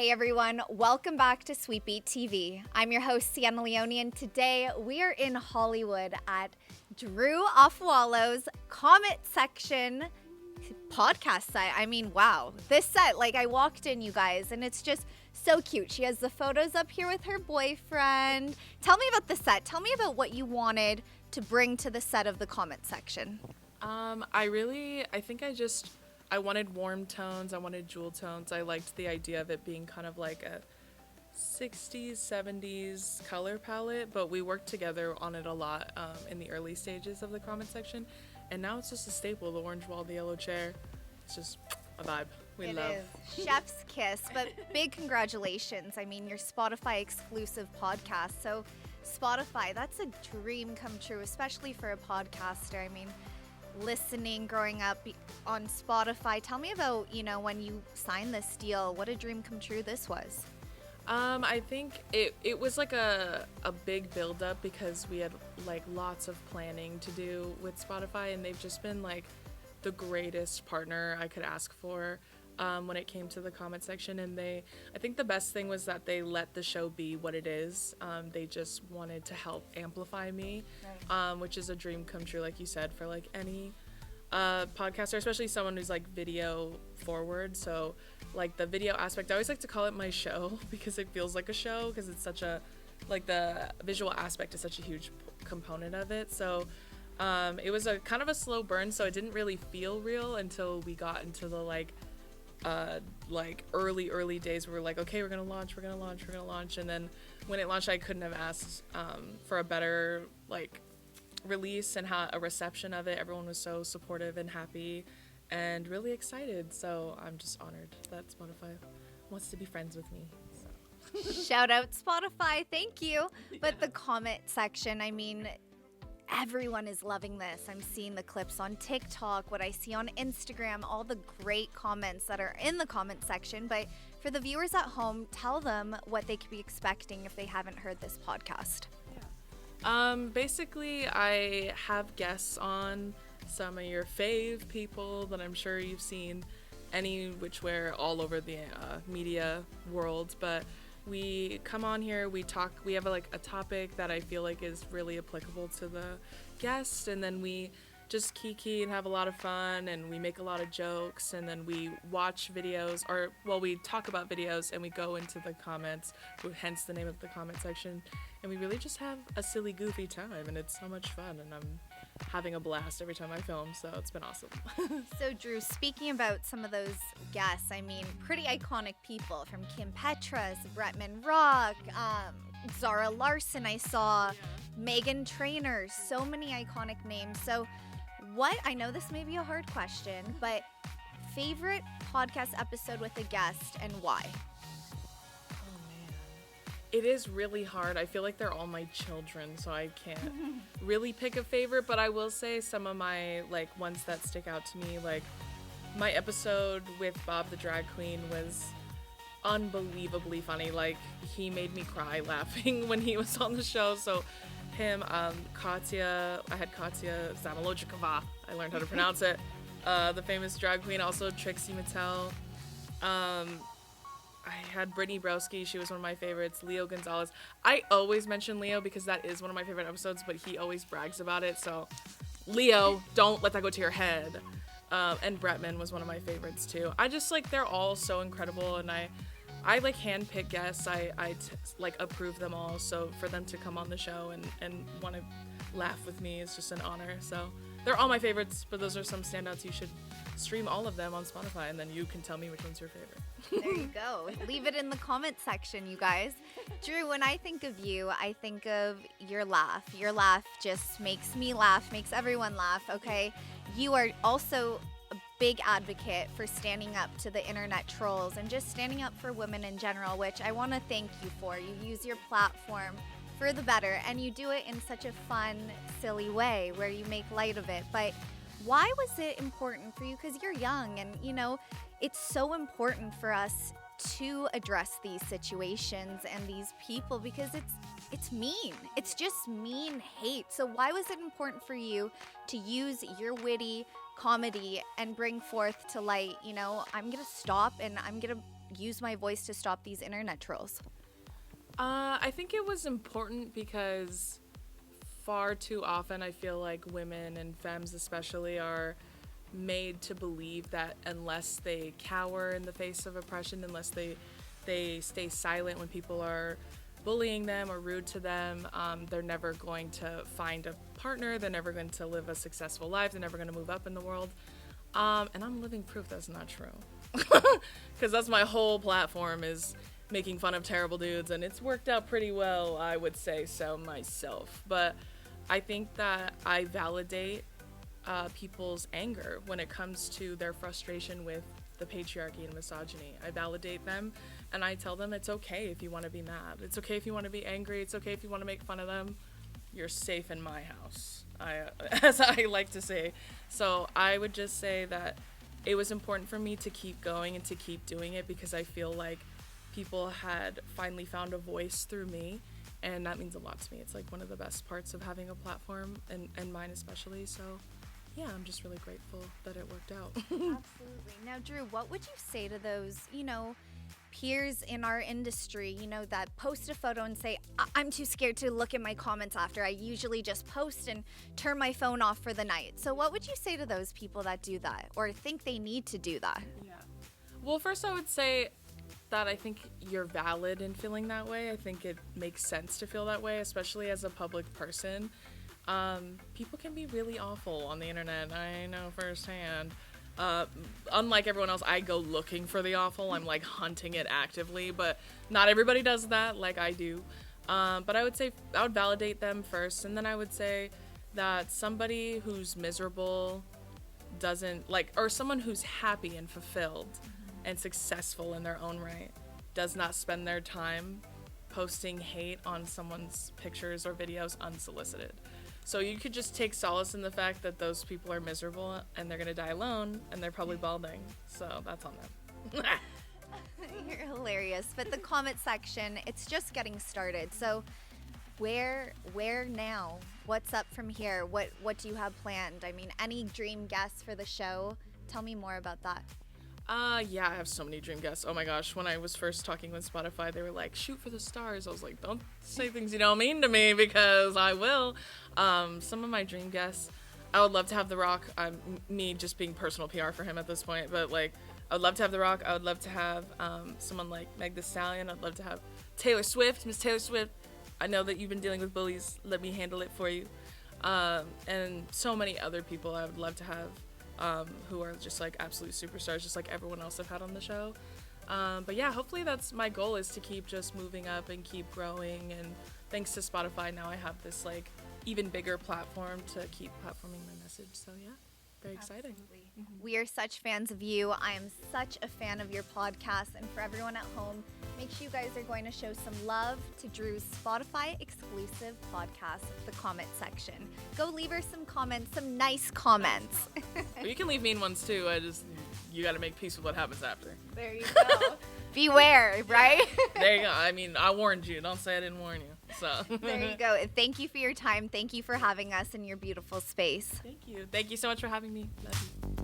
Hey everyone, welcome back to Sweet Beat TV. I'm your host, Sienna Leone, and today we are in Hollywood at Drew Afualo's comment section podcast set. I mean, wow. This set, I walked in, you guys, and it's just so cute. She has the photos up here with her boyfriend. Tell me about the set. Tell me about what you wanted to bring to the set of the comment section. I wanted warm tones. I wanted jewel tones. I liked the idea of it being kind of like a 60s, 70s color palette, but we worked together on it a lot in the early stages of the comment section. And now it's just a staple, the orange wall, the yellow chair. It's just a vibe we love. It is. Chef's kiss, but big congratulations. I mean, your Spotify exclusive podcast. So Spotify, that's a dream come true, especially for a podcaster. I mean, listening, growing up on Spotify. Tell me about, when you signed this deal, what a dream come true this was. I think it was like a big build up because we had like lots of planning to do with Spotify, and they've just been like the greatest partner I could ask for when it came to the comment section. And I think the best thing was that they let the show be what it is. They just wanted to help amplify me, right. Which is a dream come true, like you said, for like any podcaster, especially someone who's like video forward. So like the video aspect, I always like to call it my show because it feels like a show, because it's such a, like the visual aspect is such a huge component of it. So it was a kind of a slow burn, so it didn't really feel real until we got into the like early days where we're like, okay, we're gonna launch, and then when it launched, I couldn't have asked for a better like release and a reception of it. Everyone was so supportive and happy and really excited, so I'm just honored that Spotify wants to be friends with me. Shout out Spotify, thank you. But the comment section, I mean, everyone is loving this. I'm seeing the clips on TikTok, what I see on Instagram, all the great comments that are in the comment section. But for the viewers at home, tell them what they could be expecting if they haven't heard this podcast. Basically, I have guests on, some of your fave people that I'm sure you've seen any which way all over the media world. But we come on here, we talk, we have a topic that I feel like is really applicable to the guest, and then we just kiki and have a lot of fun, and we make a lot of jokes, and then we watch videos, we talk about videos, and we go into the comments, hence the name of the comment section, and we really just have a silly, goofy time, and it's so much fun, and I'm having a blast every time I film, so it's been awesome. So Drew, speaking about some of those guests, I mean, pretty iconic people, from Kim Petras, Bretman Rock, Zara Larson, I saw, Megan Trainor, so many iconic names. So I know this may be a hard question, but favorite podcast episode with a guest and why? It is really hard. I feel like they're all my children, so I can't really pick a favorite, but I will say some of my ones that stick out to me, like my episode with Bob the Drag Queen was unbelievably funny. Like, he made me cry laughing when he was on the show. So him, Katya, I had Katya Zamolodchikova, I learned how to pronounce it, the famous drag queen, also Trixie Mattel. I had Brittany Broski, she was one of my favorites. Leo Gonzalez. I always mention Leo because that is one of my favorite episodes, but he always brags about it, so Leo, don't let that go to your head. And Bretman was one of my favorites too. I just they're all so incredible, and I handpick guests. I approve them all, so for them to come on the show and want to laugh with me is just an honor. So they're all my favorites, but those are some standouts. You should stream all of them on Spotify, and then you can tell me which one's your favorite. There you go. Leave it in the comment section, you guys. Drew, when I think of you, I think of your laugh. Your laugh just makes me laugh, makes everyone laugh, okay? You are also a big advocate for standing up to the internet trolls and just standing up for women in general, which I want to thank you for. You use your platform for the better, and you do it in such a fun, silly way where you make light of it. But why was it important for you? Because you're young, and it's so important for us to address these situations and these people because it's mean. It's just mean hate. So why was it important for you to use your witty comedy and bring forth to light, I'm going to stop and I'm going to use my voice to stop these internet trolls? I think it was important because far too often I feel like women and femmes especially are made to believe that unless they cower in the face of oppression, unless they stay silent when people are bullying them or rude to them, they're never going to find a partner, they're never going to live a successful life, they're never going to move up in the world. And I'm living proof that's not true. Because that's my whole platform, is making fun of terrible dudes, and it's worked out pretty well, I would say so myself. But I think that I validate people's anger when it comes to their frustration with the patriarchy and misogyny. I validate them, and I tell them it's okay if you want to be mad. It's okay if you want to be angry. It's okay if you want to make fun of them. You're safe in my house, as I like to say. So I would just say that it was important for me to keep going and to keep doing it, because I feel like people had finally found a voice through me, and that means a lot to me. It's like one of the best parts of having a platform, and mine especially. So yeah, I'm just really grateful that it worked out. Absolutely. Now, Drew, what would you say to those, peers in our industry, that post a photo and say, I'm too scared to look at my comments after. I usually just post and turn my phone off for the night. So what would you say to those people that do that or think they need to do that? Yeah. Well, first I would say that I think you're valid in feeling that way. I think it makes sense to feel that way, especially as a public person. People can be really awful on the internet. I know firsthand. Unlike everyone else, I go looking for the awful. I'm like hunting it actively, but not everybody does that like I do. But I would say I would validate them first, and then I would say that somebody who's miserable doesn't or someone who's happy and fulfilled and successful in their own right does not spend their time posting hate on someone's pictures or videos unsolicited. So you could just take solace in the fact that those people are miserable and they're gonna die alone and they're probably balding. So that's on them. You're hilarious. But the comment section, it's just getting started. So where now? What's up from here? What do you have planned? I mean, any dream guests for the show? Tell me more about that. Yeah, I have so many dream guests. Oh my gosh, when I was first talking with Spotify, they were like, shoot for the stars. I was like, don't say things you don't mean to me, because I will. Some of my dream guests, I would love to have The Rock. Me just being personal PR for him at this point, but I would love to have The Rock. I would love to have someone like Meg Thee Stallion. I'd love to have Taylor Swift, Miss Taylor Swift. I know that you've been dealing with bullies. Let me handle it for you. And so many other people I would love to have. Who are just like absolute superstars, just like everyone else I've had on the show. But yeah, hopefully that's my goal, is to keep just moving up and keep growing. And thanks to Spotify, now I have this even bigger platform to keep platforming my message. So yeah, very exciting. Absolutely. We are such fans of you. I am such a fan of your podcast. And for everyone at home, make sure you guys are going to show some love to Drew's Spotify exclusive podcast, The Comment Section. Go leave her some comments, some nice comments. Well, you can leave mean ones too. You got to make peace with what happens after. There you go. Beware, right? There you go. I mean, I warned you. Don't say I didn't warn you. So there you go. Thank you for your time. Thank you for having us in your beautiful space. Thank you. Thank you so much for having me. Love you.